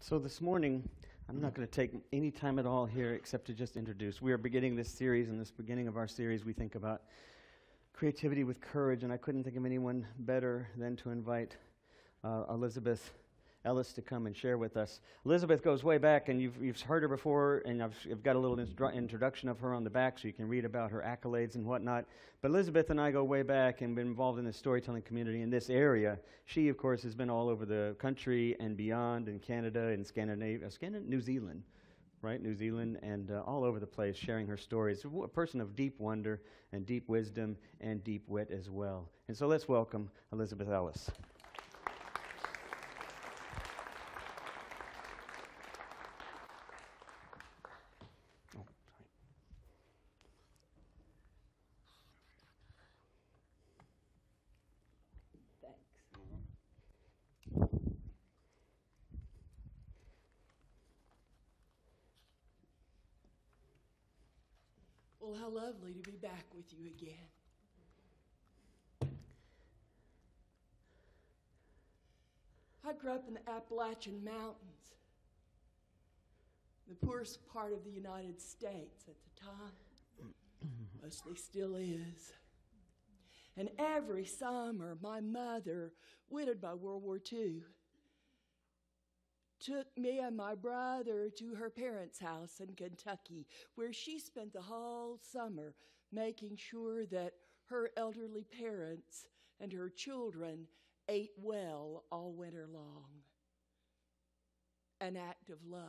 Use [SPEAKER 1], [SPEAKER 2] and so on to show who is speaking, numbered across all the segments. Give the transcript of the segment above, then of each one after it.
[SPEAKER 1] So this morning, I'm not going to take any time at all here except to just introduce. We are beginning this series. In this beginning of our series, we think about creativity with courage, and I couldn't think of anyone better than to invite Elizabeth Ellis to come and share with us. Elizabeth goes way back, and you've heard her before, and I've got a little introduction of her on the back so you can read about her accolades and whatnot. But Elizabeth and I go way back and been involved in the storytelling community in this area. She, of course, has been all over the country and beyond, in Canada and Scandinavia, New Zealand, right? New Zealand, and all over the place, sharing her stories. A person of deep wonder and deep wisdom and deep wit as well. And so let's welcome Elizabeth Ellis.
[SPEAKER 2] Well, how lovely to be back with you again. I grew up in the Appalachian Mountains, the poorest part of the United States at the time. Mostly still is. And every summer, my mother, widowed by World War II, took me and my brother to her parents' house in Kentucky, where she spent the whole summer making sure that her elderly parents and her children ate well all winter long. An act of love.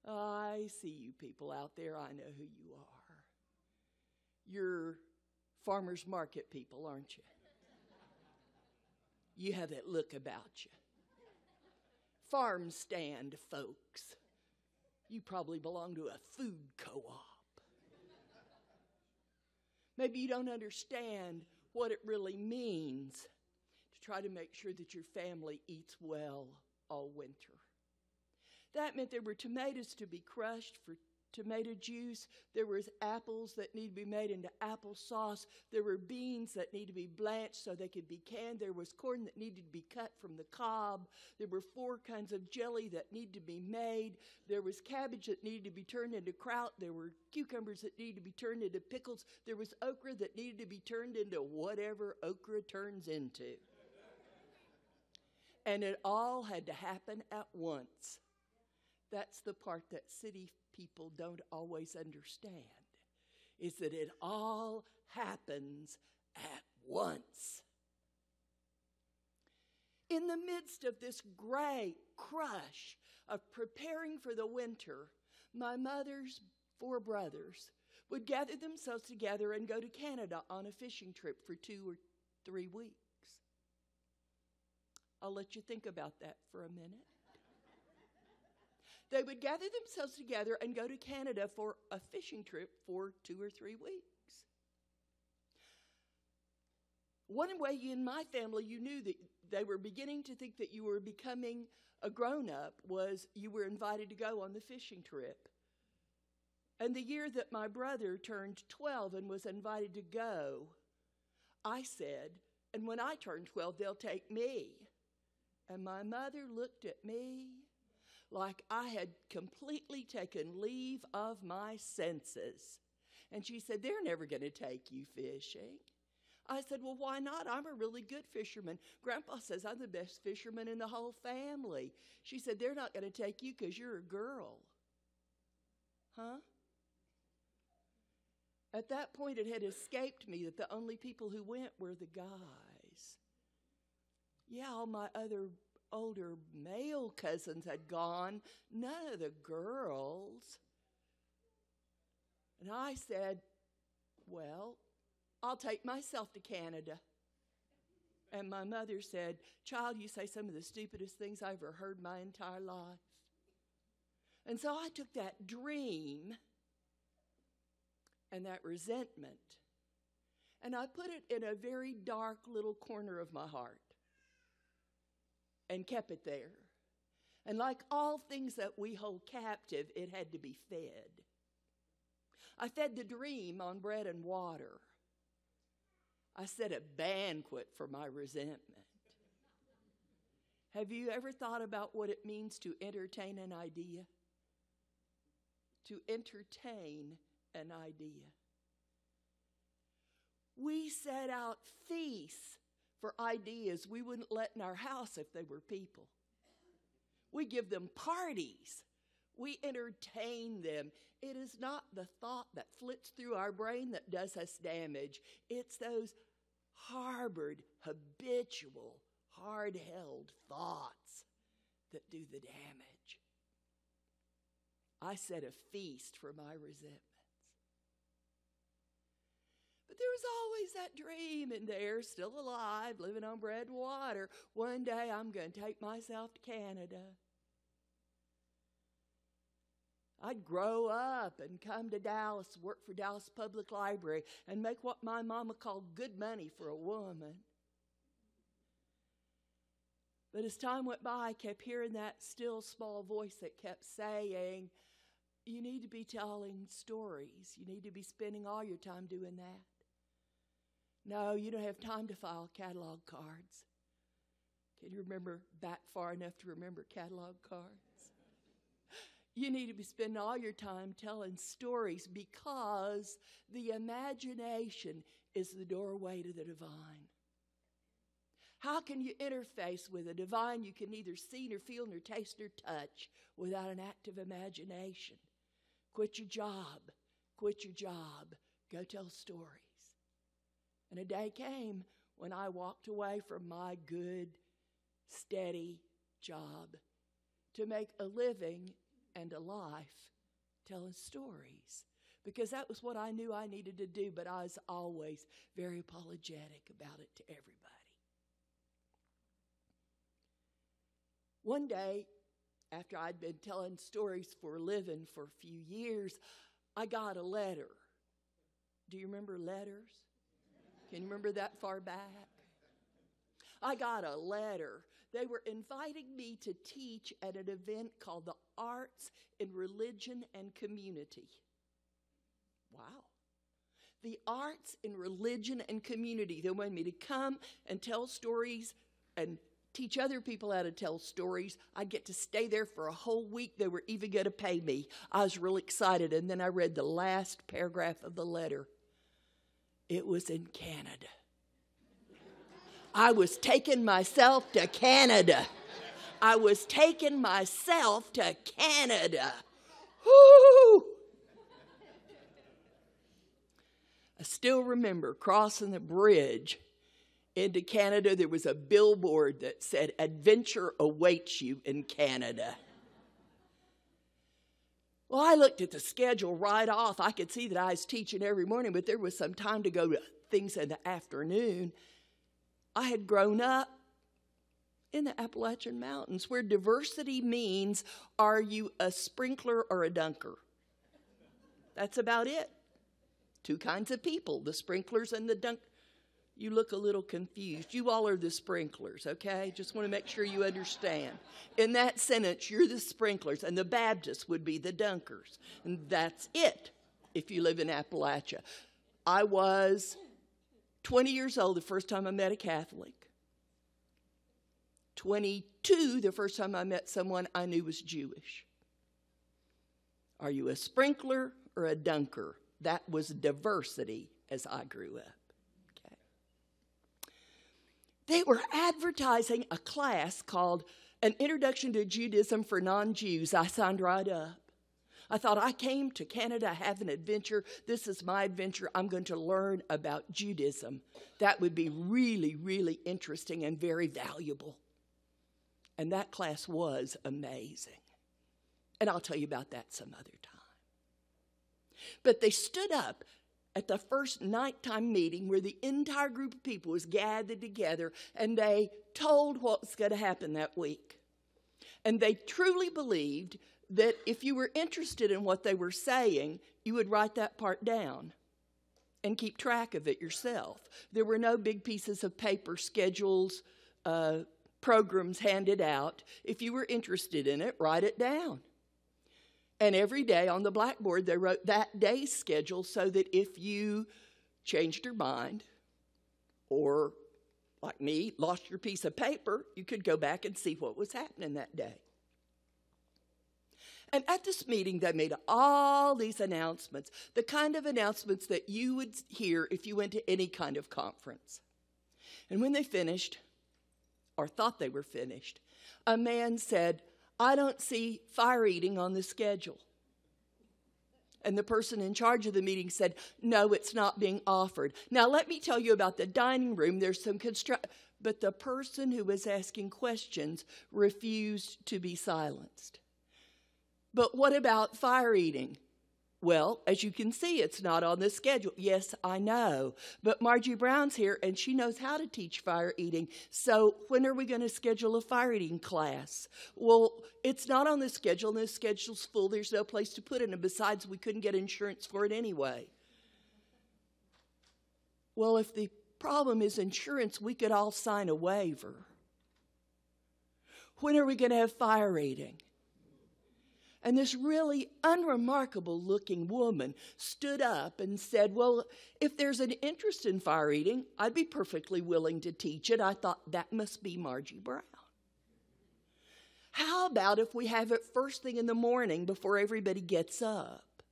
[SPEAKER 2] I see you people out there. I know who you are. You're farmers market people, aren't you? You have that look about you. Farm stand folks. You probably belong to a food co-op. Maybe you don't understand what it really means to try to make sure that your family eats well all winter. That meant there were tomatoes to be crushed for tomato juice. There was apples that need to be made into applesauce. There were beans that need to be blanched so they could be canned. There was corn that needed to be cut from the cob. There were 4 kinds of jelly that needed to be made. There was cabbage that needed to be turned into kraut. There were cucumbers that needed to be turned into pickles. There was okra that needed to be turned into whatever okra turns into. And it all had to happen at once. That's the part that city people don't always understand, is that it all happens at once. In the midst of this great crush of preparing for the winter, my mother's 4 brothers would gather themselves together and go to Canada on a fishing trip for 2 or 3 weeks. I'll let you think about that for a minute. They would gather themselves together and go to Canada for a fishing trip for 2 or 3 weeks. One way in my family you knew that they were beginning to think that you were becoming a grown-up was you were invited to go on the fishing trip. And the year that my brother turned 12 and was invited to go, I said, and when I turn 12, they'll take me. And my mother looked at me like I had completely taken leave of my senses. And she said, they're never going to take you fishing. I said, well, why not? I'm a really good fisherman. Grandpa says I'm the best fisherman in the whole family. She said, they're not going to take you because you're a girl. Huh? At that point, it had escaped me that the only people who went were the guys. Yeah, all my other older male cousins had gone, none of the girls. And I said, well, I'll take myself to Canada. And my mother said, child, you say some of the stupidest things I ever heard my entire life. And so I took that dream and that resentment, and I put it in a very dark little corner of my heart. And kept it there. And like all things that we hold captive, it had to be fed. I fed the dream on bread and water. I set a banquet for my resentment. Have you ever thought about what it means to entertain an idea? To entertain an idea. We set out feasts for ideas we wouldn't let in our house if they were people. We give them parties. We entertain them. It is not the thought that flits through our brain that does us damage. It's those harbored, habitual, hard-held thoughts that do the damage. I set a feast for my resentments. But there was always that dream in there, still alive, living on bread and water. One day I'm going to take myself to Canada. I'd grow up and come to Dallas, work for Dallas Public Library, and make what my mama called good money for a woman. But as time went by, I kept hearing that still small voice that kept saying, you need to be telling stories. You need to be spending all your time doing that. No, you don't have time to file catalog cards. Can you remember back far enough to remember catalog cards? You need to be spending all your time telling stories because the imagination is the doorway to the divine. How can you interface with a divine you can neither see nor feel nor taste nor touch without an active imagination? Quit your job. Quit your job. Go tell stories. And a day came when I walked away from my good, steady job to make a living and a life telling stories. Because that was what I knew I needed to do, but I was always very apologetic about it to everybody. One day, after I'd been telling stories for a living for a few years, I got a letter. Do you remember letters? Can you remember that far back? I got a letter. They were inviting me to teach at an event called the Arts in Religion and Community. Wow. The Arts in Religion and Community. They wanted me to come and tell stories and teach other people how to tell stories. I'd get to stay there for a whole week. They were even going to pay me. I was really excited. And then I read the last paragraph of the letter. It was in Canada. I was taking myself to Canada. I was taking myself to Canada. Woo! I still remember crossing the bridge into Canada. There was a billboard that said, "Adventure awaits you in Canada." Well, I looked at the schedule right off. I could see that I was teaching every morning, but there was some time to go to things in the afternoon. I had grown up in the Appalachian Mountains where diversity means, are you a sprinkler or a dunker? That's about it. Two kinds of people, the sprinklers and the dunk. You look a little confused. You all are the sprinklers, okay? Just want to make sure you understand. In that sentence, you're the sprinklers, and the Baptists would be the dunkers. And that's it if you live in Appalachia. I was 20 years old the first time I met a Catholic. 22 the first time I met someone I knew was Jewish. Are you a sprinkler or a dunker? That was diversity as I grew up. They were advertising a class called An Introduction to Judaism for Non-Jews. I signed right up. I thought, I came to Canada, have an adventure. This is my adventure. I'm going to learn about Judaism. That would be really, really interesting and very valuable. And that class was amazing. And I'll tell you about that some other time. But they stood up at the first nighttime meeting where the entire group of people was gathered together, and they told what was going to happen that week. And they truly believed that if you were interested in what they were saying, you would write that part down and keep track of it yourself. There were no big pieces of paper, schedules, programs handed out. If you were interested in it, write it down. And every day on the blackboard, they wrote that day's schedule so that if you changed your mind or like me, lost your piece of paper, you could go back and see what was happening that day. And at this meeting, they made all these announcements, the kind of announcements that you would hear if you went to any kind of conference. And when they finished, or thought they were finished, a man said, "I don't see fire eating on the schedule." And the person in charge of the meeting said, "No, it's not being offered." Now, let me tell you about the dining room. There's some but the person who was asking questions refused to be silenced. "But what about fire eating?" "Well, as you can see, it's not on the schedule." "Yes, I know. But Margie Brown's here, and she knows how to teach fire eating. So when are we going to schedule a fire eating class?" "Well, it's not on the schedule, and the schedule's full. There's no place to put it. And besides, we couldn't get insurance for it anyway." Well, if the problem is insurance, we could all sign a waiver. When are we going to have fire eating? And this really unremarkable looking woman stood up and said, "Well, if there's an interest in fire eating, I'd be perfectly willing to teach it." I thought, that must be Margie Brown. "How about if we have it first thing in the morning before everybody gets up?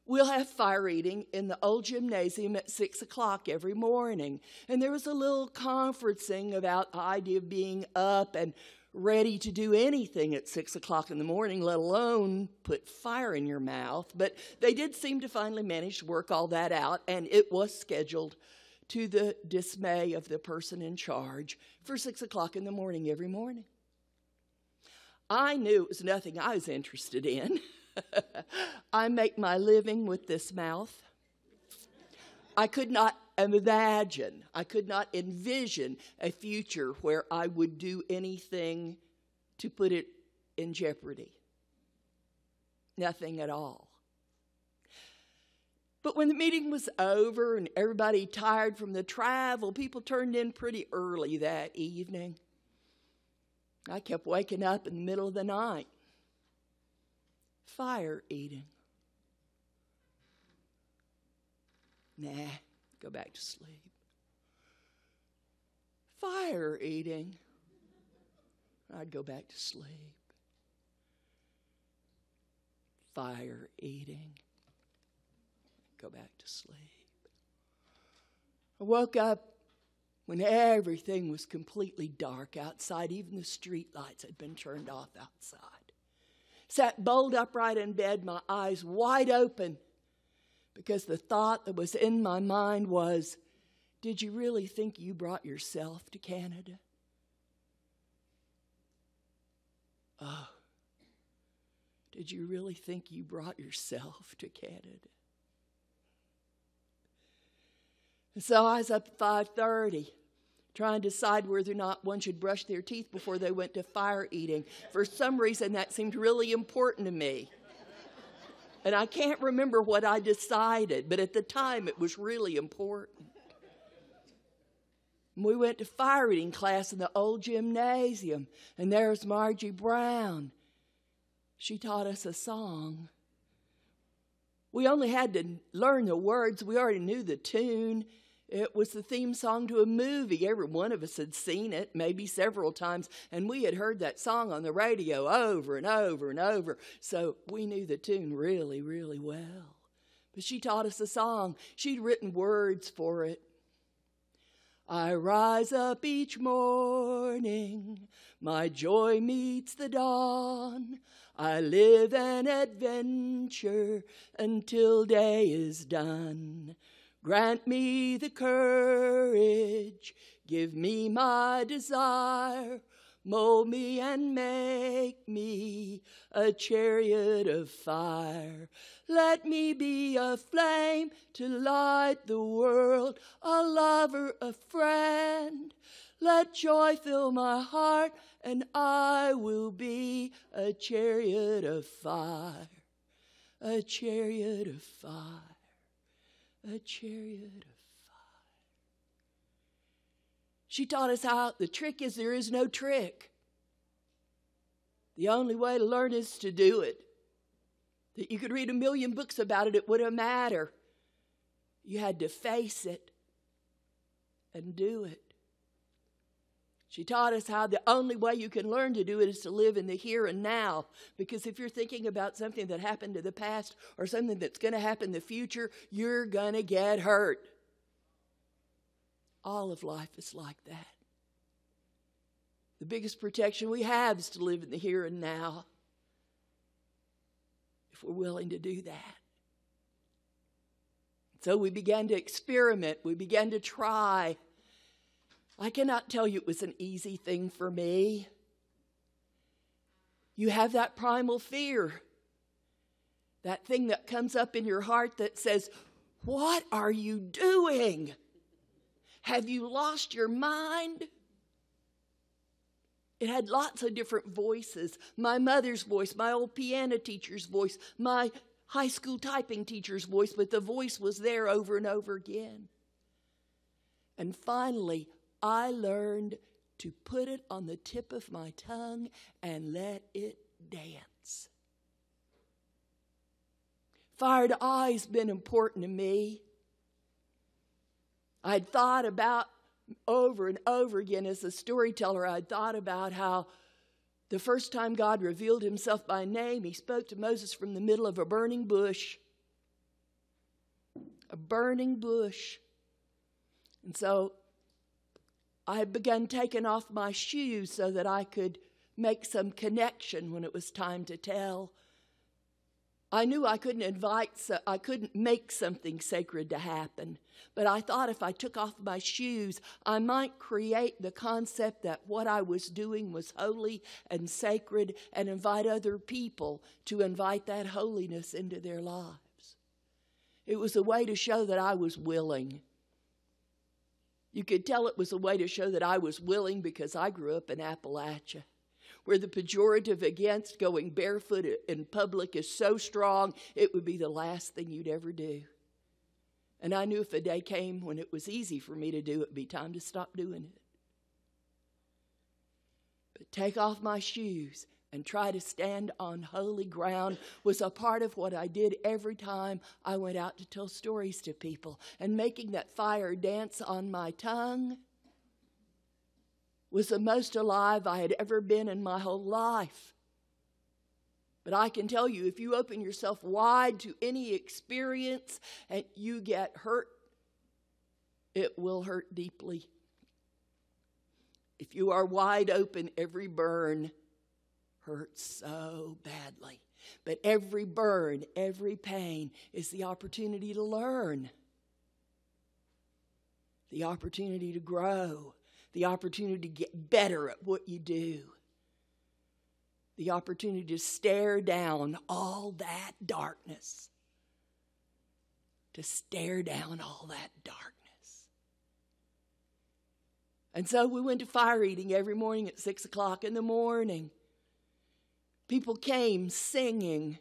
[SPEAKER 2] We'll have fire eating in the old gymnasium at 6 o'clock every morning." And there was a little conferencing about the idea of being up and ready to do anything at 6 o'clock in the morning, let alone put fire in your mouth. But they did seem to finally manage to work all that out, and it was scheduled, to the dismay of the person in charge, for 6 o'clock in the morning every morning. I knew it was nothing I was interested in. I make my living with this mouth. I could not imagine, I could not envision a future where I would do anything to put it in jeopardy. Nothing at all. But when the meeting was over and everybody tired from the travel, people turned in pretty early that evening. I kept waking up in the middle of the night. Fire eating. Nah. Go back to sleep. Fire eating. I'd go back to sleep. Fire eating. Go back to sleep. I woke up when everything was completely dark outside. Even the street lights had been turned off outside. Sat bolt upright in bed, my eyes wide open, because the thought that was in my mind was, did you really think you brought yourself to Canada? Oh, did you really think you brought yourself to Canada? And so I was up at 5:30, trying to decide whether or not one should brush their teeth before they went to fire eating. For some reason, that seemed really important to me. And I can't remember what I decided, but at the time it was really important. And we went to fire eating class in the old gymnasium, and there's Margie Brown. She taught us a song. We only had to learn the words. We already knew the tune. It was the theme song to a movie. Every one of us had seen it, maybe several times, and we had heard that song on the radio over and over and over. So we knew the tune really, really well. But she taught us a song. She'd written words for it. I rise up each morning, my joy meets the dawn. I live an adventure until day is done. Grant me the courage, give me my desire, mold me and make me a chariot of fire. Let me be a flame to light the world, a lover, a friend. Let joy fill my heart, and I will be a chariot of fire, a chariot of fire. A chariot of fire. She taught us how the trick is there is no trick. The only way to learn is to do it. That you could read 1,000,000 books about it, it wouldn't matter. You had to face it and do it. She taught us how the only way you can learn to do it is to live in the here and now. Because if you're thinking about something that happened in the past or something that's going to happen in the future, you're going to get hurt. All of life is like that. The biggest protection we have is to live in the here and now, if we're willing to do that. So we began to experiment. We began to try. I cannot tell you it was an easy thing for me. You have that primal fear. That thing that comes up in your heart that says, what are you doing? Have you lost your mind? It had lots of different voices. My mother's voice, my old piano teacher's voice, my high school typing teacher's voice, but the voice was there over and over again. And finally, I learned to put it on the tip of my tongue and let it dance. Fire to eye's been important to me. I'd thought about over and over again as a storyteller, I'd thought about how the first time God revealed himself by name, he spoke to Moses from the middle of a burning bush. A burning bush. And so I had begun taking off my shoes so that I could make some connection when it was time to tell. I knew I couldn't make something sacred to happen. But I thought if I took off my shoes, I might create the concept that what I was doing was holy and sacred and invite other people to invite that holiness into their lives. It was a way to show that I was willing. You could tell it was a way to show that I was willing because I grew up in Appalachia, where the pejorative against going barefoot in public is so strong, it would be the last thing you'd ever do. And I knew if a day came when it was easy for me to do it, it'd be time to stop doing it. But take off my shoes and try to stand on holy ground was a part of what I did every time I went out to tell stories to people. And making that fire dance on my tongue was the most alive I had ever been in my whole life. But I can tell you, if you open yourself wide to any experience and you get hurt, it will hurt deeply. If you are wide open, every burn hurts so badly. But every burn, every pain is the opportunity to learn, the opportunity to grow, the opportunity to get better at what you do. The opportunity to stare down all that darkness. To stare down all that darkness. And so we went to fire eating every morning at 6 o'clock in the morning. People came singing.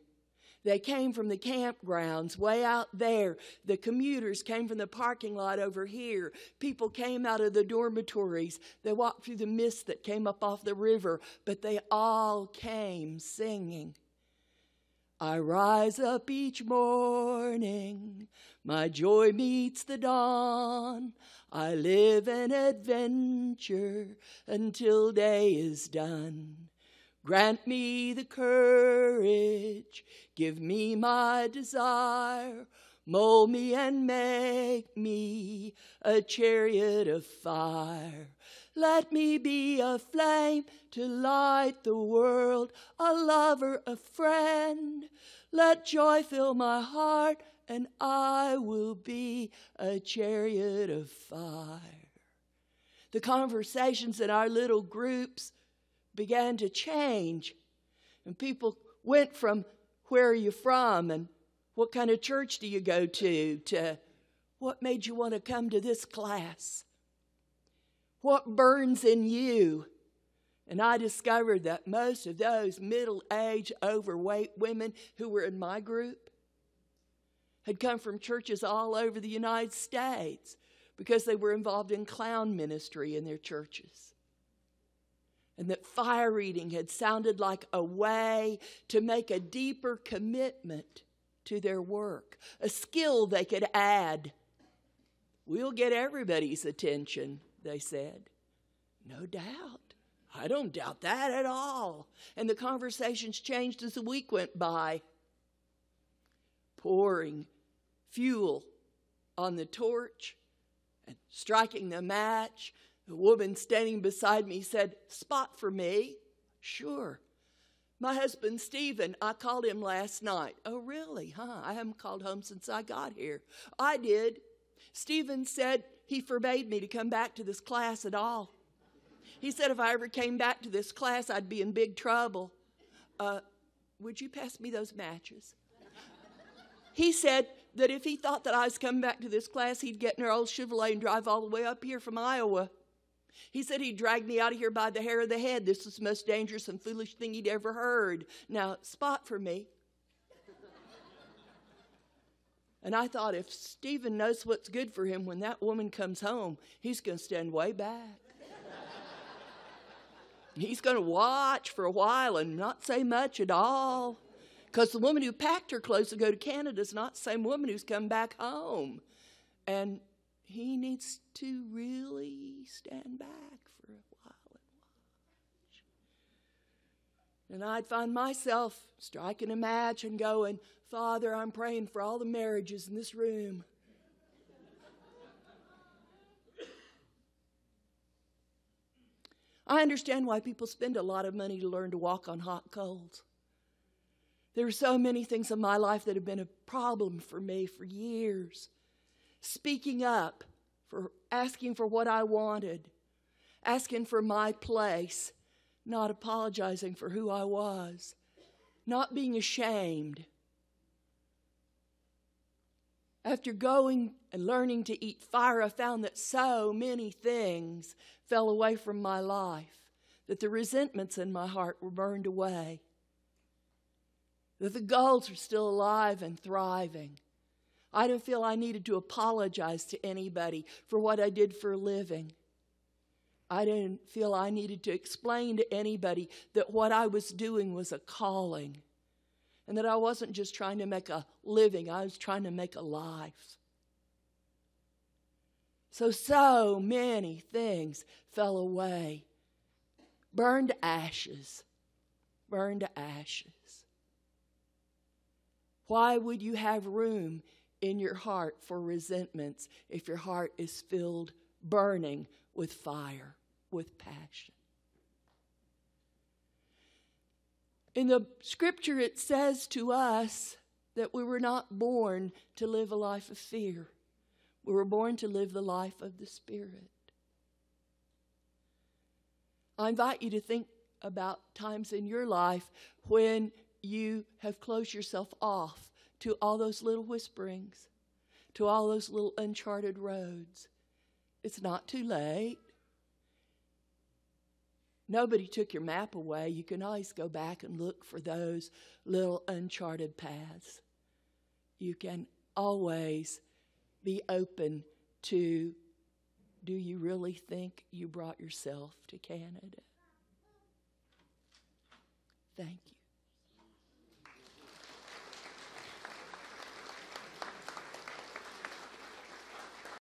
[SPEAKER 2] They came from the campgrounds way out there. The commuters came from the parking lot over here. People came out of the dormitories. They walked through the mist that came up off the river, but they all came singing. I rise up each morning, my joy meets the dawn. I live an adventure until day is done. Grant me the courage, give me my desire, mold me and make me a chariot of fire. Let me be a flame to light the world, a lover, a friend. Let joy fill my heart and I will be a chariot of fire. The conversations in our little groups began to change. And people went from, where are you from? And what kind of church do you go to what made you want to come to this class? What burns in you? And I discovered that most of those middle-aged, overweight women who were in my group had come from churches all over the United States because they were involved in clown ministry in their churches. And that fire eating had sounded like a way to make a deeper commitment to their work, a skill they could add. We'll get everybody's attention, they said. No doubt. I don't doubt that at all. And the conversations changed as the week went by. Pouring fuel on the torch and striking the match. The woman standing beside me said, "Spot for me." "Sure." "My husband, Stephen, I called him last night." "Oh, really? Huh? I haven't called home since I got here." "I did. Stephen said he forbade me to come back to this class at all. He said if I ever came back to this class, I'd be in big trouble." Would you pass me those matches?" "He said that if he thought that I was coming back to this class, he'd get in her old Chevrolet and drive all the way up here from Iowa. He said he'd drag me out of here by the hair of the head. This was the most dangerous and foolish thing he'd ever heard. Now, spot for me." And I thought, if Stephen knows what's good for him when that woman comes home, he's going to stand way back. He's going to watch for a while and not say much at all. Because the woman who packed her clothes to go to Canada is not the same woman who's come back home. And he needs to really stand back for a while and watch. And I'd find myself striking a match and going, "Father, I'm praying for all the marriages in this room." I understand why people spend a lot of money to learn to walk on hot coals. There are so many things in my life that have been a problem for me for years. Speaking up, for asking for what I wanted, asking for my place, not apologizing for who I was, not being ashamed. After going and learning to eat fire, I found that so many things fell away from my life, that the resentments in my heart were burned away, that the goals are still alive and thriving. I didn't feel I needed to apologize to anybody for what I did for a living. I didn't feel I needed to explain to anybody that what I was doing was a calling, and that I wasn't just trying to make a living, I was trying to make a life. So many things fell away. Burned to ashes. Burned to ashes. Why would you have room in your heart for resentments if your heart is filled, burning with fire, with passion? In the scripture, it says to us that we were not born to live a life of fear. We were born to live the life of the Spirit. I invite you to think about times in your life when you have closed yourself off to all those little whisperings, to all those little uncharted roads. It's not too late. Nobody took your map away. You can always go back and look for those little uncharted paths. You can always be open to, do you really think you brought yourself to Canada? Thank you.